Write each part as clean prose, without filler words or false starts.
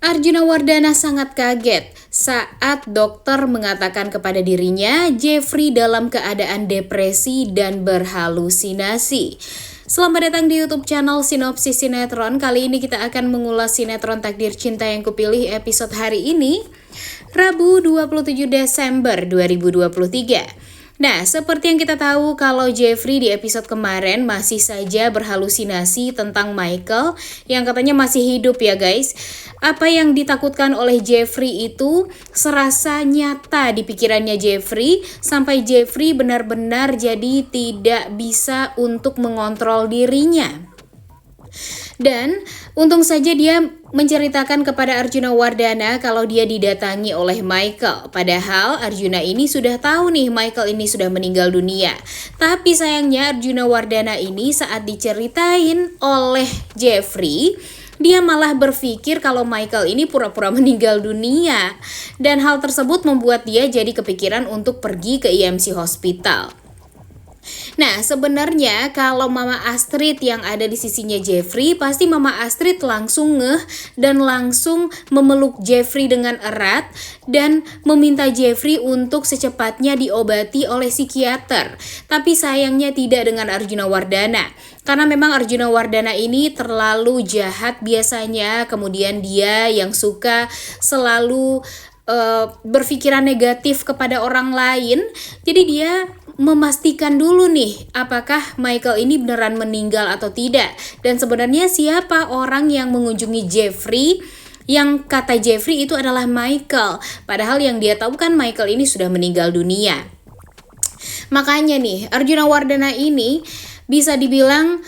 Arjuna Wardana sangat kaget saat dokter mengatakan kepada dirinya Jeffrey dalam keadaan depresi dan berhalusinasi. Selamat datang di YouTube channel Sinopsis Sinetron. Kali ini kita akan mengulas sinetron Takdir Cinta Yang Kupilih episode hari ini, Rabu 27 Desember 2023. Nah, seperti yang kita tahu kalau Jeffrey di episode kemarin masih saja berhalusinasi tentang Michael yang katanya masih hidup ya guys. Apa yang ditakutkan oleh Jeffrey itu serasa nyata di pikirannya Jeffrey sampai Jeffrey benar-benar jadi tidak bisa untuk mengontrol dirinya. Dan untung saja dia menceritakan kepada Arjuna Wardana kalau dia didatangi oleh Michael. Padahal Arjuna ini sudah tahu nih Michael ini sudah meninggal dunia. Tapi sayangnya Arjuna Wardana ini saat diceritain oleh Jeffrey, dia malah berpikir kalau Michael ini pura-pura meninggal dunia. Dan hal tersebut membuat dia jadi kepikiran untuk pergi ke IMC Hospital. Nah, sebenarnya kalau Mama Astrid yang ada di sisinya Jeffrey, pasti Mama Astrid langsung ngeh dan langsung memeluk Jeffrey dengan erat dan meminta Jeffrey untuk secepatnya diobati oleh psikiater. Tapi sayangnya tidak dengan Arjuna Wardana. Karena memang Arjuna Wardana ini terlalu jahat biasanya, kemudian dia yang suka selalu berpikiran negatif kepada orang lain. Jadi dia memastikan dulu nih apakah Michael ini beneran meninggal atau tidak. Dan sebenarnya siapa orang yang mengunjungi Jeffrey yang kata Jeffrey itu adalah Michael. Padahal yang dia tahu kan Michael ini sudah meninggal dunia. Makanya nih Arjuna Wardana ini bisa dibilang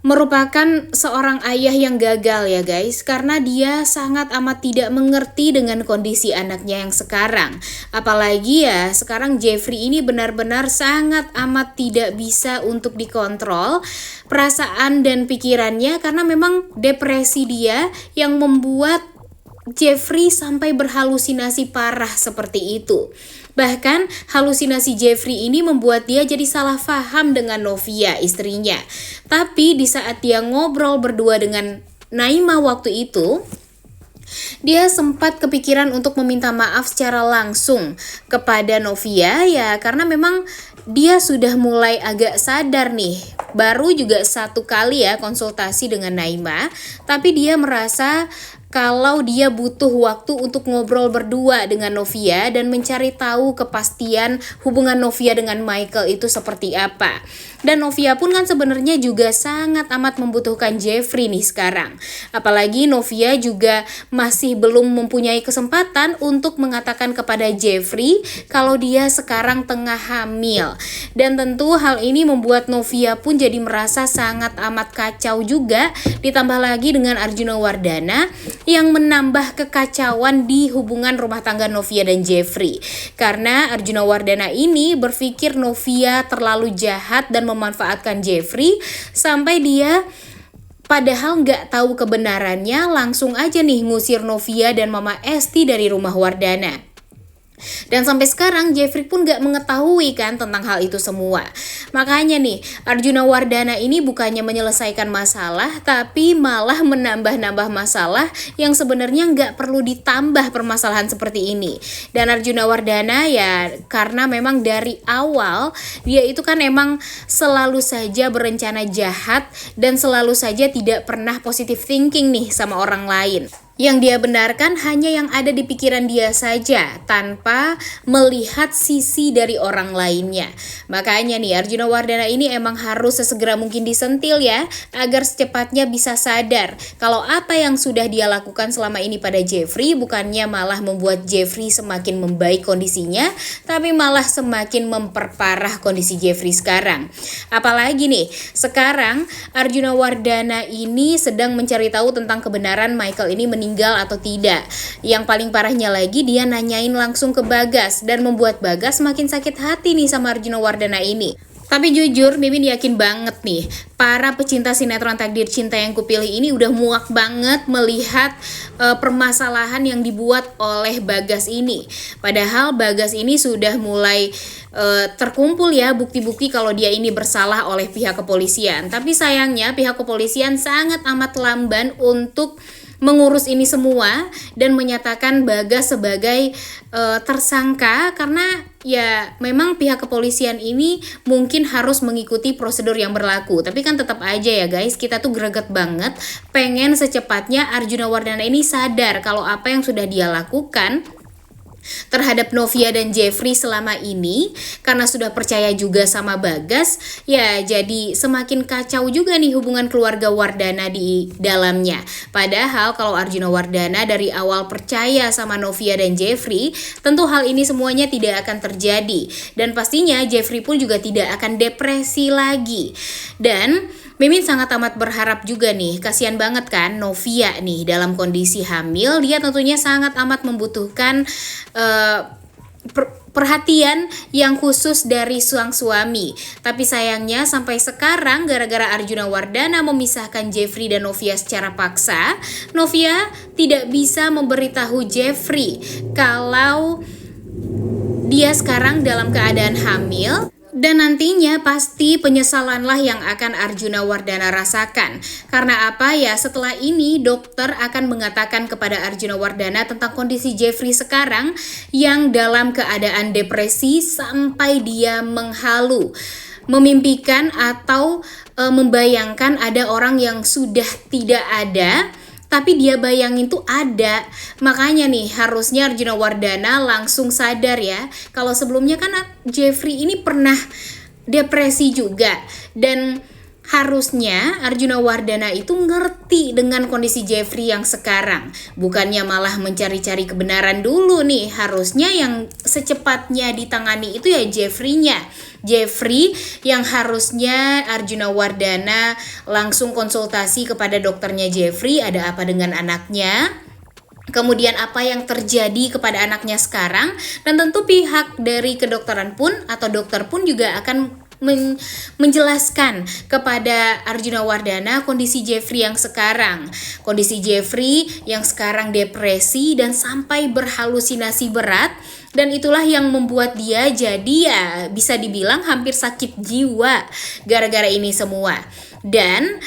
merupakan seorang ayah yang gagal ya guys, karena dia sangat amat tidak mengerti dengan kondisi anaknya yang sekarang. Apalagi ya sekarang Jeffrey ini benar-benar sangat amat tidak bisa untuk dikontrol perasaan dan pikirannya, karena memang depresi dia yang membuat Jeffrey sampai berhalusinasi parah seperti itu. Bahkan halusinasi Jeffrey ini membuat dia jadi salah paham dengan Novia, istrinya. Tapi di saat dia ngobrol berdua dengan Naima waktu itu, dia sempat kepikiran untuk meminta maaf secara langsung kepada Novia ya, karena memang dia sudah mulai agak sadar nih. Baru juga satu kali ya konsultasi dengan Naima, tapi dia merasa kalau dia butuh waktu untuk ngobrol berdua dengan Novia dan mencari tahu kepastian hubungan Novia dengan Michael itu seperti apa. Dan Novia pun kan sebenarnya juga sangat amat membutuhkan Jeffrey nih sekarang. Apalagi Novia juga masih belum mempunyai kesempatan untuk mengatakan kepada Jeffrey kalau dia sekarang tengah hamil. Dan tentu hal ini membuat Novia pun jadi merasa sangat amat kacau juga. Ditambah lagi dengan Arjuna Wardana yang menambah kekacauan di hubungan rumah tangga Novia dan Jeffrey. Karena Arjuna Wardana ini berpikir Novia terlalu jahat dan memanfaatkan Jeffrey sampai dia padahal nggak tahu kebenarannya langsung aja nih ngusir Novia dan Mama Esti dari rumah Wardana. Dan sampai sekarang Jeffrey pun gak mengetahui kan tentang hal itu semua. Makanya nih Arjuna Wardana ini bukannya menyelesaikan masalah, tapi malah menambah-nambah masalah yang sebenarnya gak perlu ditambah permasalahan seperti ini. Dan Arjuna Wardana ya karena memang dari awal dia itu kan emang selalu saja berencana jahat dan selalu saja tidak pernah positive thinking nih sama orang lain. Yang dia benarkan hanya yang ada di pikiran dia saja, tanpa melihat sisi dari orang lainnya. Makanya nih Arjuna Wardana ini emang harus sesegera mungkin disentil ya, agar secepatnya bisa sadar kalau apa yang sudah dia lakukan selama ini pada Jeffrey bukannya malah membuat Jeffrey semakin membaik kondisinya, tapi malah semakin memperparah kondisi Jeffrey sekarang. Apalagi nih, sekarang Arjuna Wardana ini sedang mencari tahu tentang kebenaran Michael ini meninggal atau tidak. Yang paling parahnya lagi dia nanyain langsung ke Bagas dan membuat Bagas makin sakit hati nih sama Arjuna Wardana ini. Tapi jujur Mimin yakin banget nih para pecinta sinetron Takdir Cinta Yang Kupilih ini udah muak banget melihat permasalahan yang dibuat oleh Bagas ini. Padahal Bagas ini sudah mulai terkumpul ya bukti-bukti kalau dia ini bersalah oleh pihak kepolisian. Tapi sayangnya pihak kepolisian sangat amat lamban untuk mengurus ini semua dan menyatakan Bagas sebagai tersangka, karena ya memang pihak kepolisian ini mungkin harus mengikuti prosedur yang berlaku. Tapi kan tetap aja ya guys, kita tuh greget banget pengen secepatnya Arjuna Wardana ini sadar kalau apa yang sudah dia lakukan terhadap Novia dan Jeffrey selama ini, karena sudah percaya juga sama Bagas, ya jadi semakin kacau juga nih hubungan keluarga Wardana di dalamnya. Padahal kalau Arjuna Wardana dari awal percaya sama Novia dan Jeffrey, tentu hal ini semuanya tidak akan terjadi, dan pastinya Jeffrey pun juga tidak akan depresi lagi. Dan Mimin sangat amat berharap juga nih, kasihan banget kan Novia nih dalam kondisi hamil, dia tentunya sangat amat membutuhkan perhatian yang khusus dari sang suami. Tapi sayangnya sampai sekarang gara-gara Arjuna Wardana memisahkan Jeffrey dan Novia secara paksa, Novia tidak bisa memberitahu Jeffrey kalau dia sekarang dalam keadaan hamil. Dan nantinya pasti penyesalanlah yang akan Arjuna Wardana rasakan. Karena apa ya, setelah ini dokter akan mengatakan kepada Arjuna Wardana tentang kondisi Jeffrey sekarang yang dalam keadaan depresi sampai dia menghalu, memimpikan atau membayangkan ada orang yang sudah tidak ada, tapi dia bayangin tuh ada. Makanya nih harusnya Arjuna Wardana langsung sadar ya, kalau sebelumnya kan Jeffrey ini pernah depresi juga, dan harusnya Arjuna Wardana itu ngerti dengan kondisi Jeffrey yang sekarang, bukannya malah mencari-cari kebenaran dulu nih. Harusnya yang secepatnya ditangani itu ya Jeffrey-nya. Jeffrey yang harusnya Arjuna Wardana langsung konsultasi kepada dokternya Jeffrey, ada apa dengan anaknya, kemudian apa yang terjadi kepada anaknya sekarang, dan tentu pihak dari kedokteran pun atau dokter pun juga akan menjelaskan kepada Arjuna Wardana kondisi Jeffrey yang sekarang. Kondisi Jeffrey yang sekarang depresi dan sampai berhalusinasi berat, dan itulah yang membuat dia jadi ya bisa dibilang hampir sakit jiwa gara-gara ini semua. Dan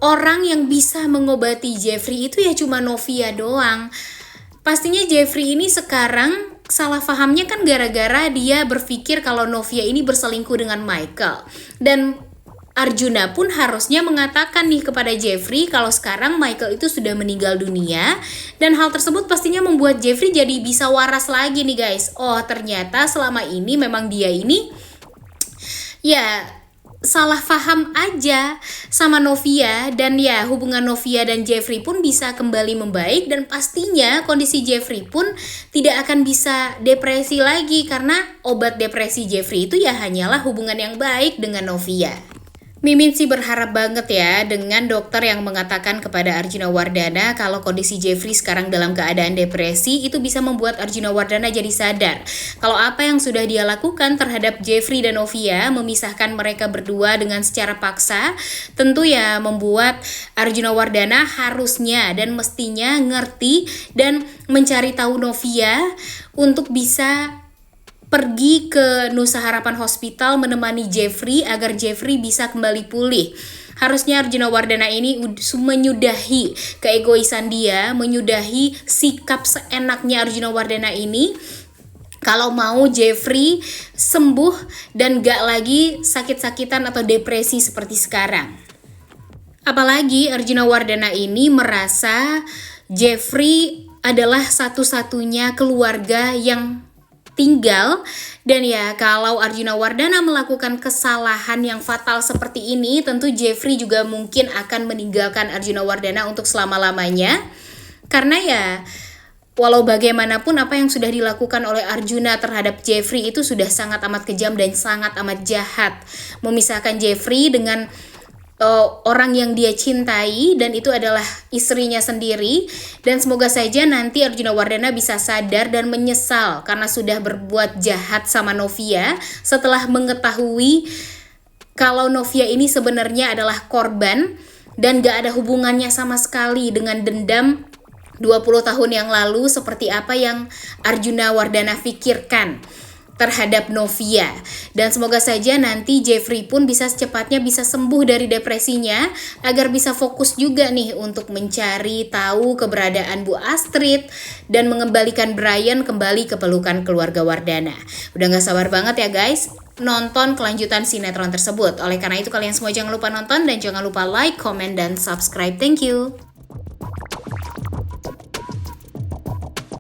orang yang bisa mengobati Jeffrey itu ya cuma Novia doang. Pastinya Jeffrey ini sekarang salah pahamnya kan gara-gara dia berpikir kalau Novia ini berselingkuh dengan Michael. Dan Arjuna pun harusnya mengatakan nih kepada Jeffrey kalau sekarang Michael itu sudah meninggal dunia, dan hal tersebut pastinya membuat Jeffrey jadi bisa waras lagi nih guys. Oh ternyata selama ini memang dia ini ya salah paham aja sama Novia, dan ya hubungan Novia dan Jeffrey pun bisa kembali membaik, dan pastinya kondisi Jeffrey pun tidak akan bisa depresi lagi, karena obat depresi Jeffrey itu ya hanyalah hubungan yang baik dengan Novia. Mimin sih berharap banget ya dengan dokter yang mengatakan kepada Arjuna Wardana kalau kondisi Jeffrey sekarang dalam keadaan depresi, itu bisa membuat Arjuna Wardana jadi sadar kalau apa yang sudah dia lakukan terhadap Jeffrey dan Novia, memisahkan mereka berdua dengan secara paksa, tentu ya membuat Arjuna Wardana harusnya dan mestinya ngerti dan mencari tahu Novia untuk bisa pergi ke Nusa Harapan Hospital menemani Jeffrey agar Jeffrey bisa kembali pulih. Harusnya Arjuna Wardana ini menyudahi keegoisan dia, menyudahi sikap seenaknya Arjuna Wardana ini, kalau mau Jeffrey sembuh dan gak lagi sakit-sakitan atau depresi seperti sekarang. Apalagi Arjuna Wardana ini merasa Jeffrey adalah satu-satunya keluarga yang tinggal, dan ya kalau Arjuna Wardana melakukan kesalahan yang fatal seperti ini, tentu Jeffrey juga mungkin akan meninggalkan Arjuna Wardana untuk selama-lamanya. Karena ya walau bagaimanapun apa yang sudah dilakukan oleh Arjuna terhadap Jeffrey itu sudah sangat amat kejam dan sangat amat jahat. Memisahkan Jeffrey dengan orang yang dia cintai, dan itu adalah istrinya sendiri. Dan semoga saja nanti Arjuna Wardana bisa sadar dan menyesal karena sudah berbuat jahat sama Novia, setelah mengetahui kalau Novia ini sebenarnya adalah korban dan gak ada hubungannya sama sekali dengan dendam 20 tahun yang lalu seperti apa yang Arjuna Wardana pikirkan. terhadap Novia. Dan semoga saja nanti Jeffrey pun bisa secepatnya bisa sembuh dari depresinya agar bisa fokus juga nih untuk mencari tahu keberadaan Bu Astrid dan mengembalikan Brian kembali ke pelukan keluarga Wardana. Udah gak sabar banget ya guys nonton kelanjutan sinetron tersebut. Oleh karena itu kalian semua jangan lupa nonton dan jangan lupa like, comment, dan subscribe. Thank you.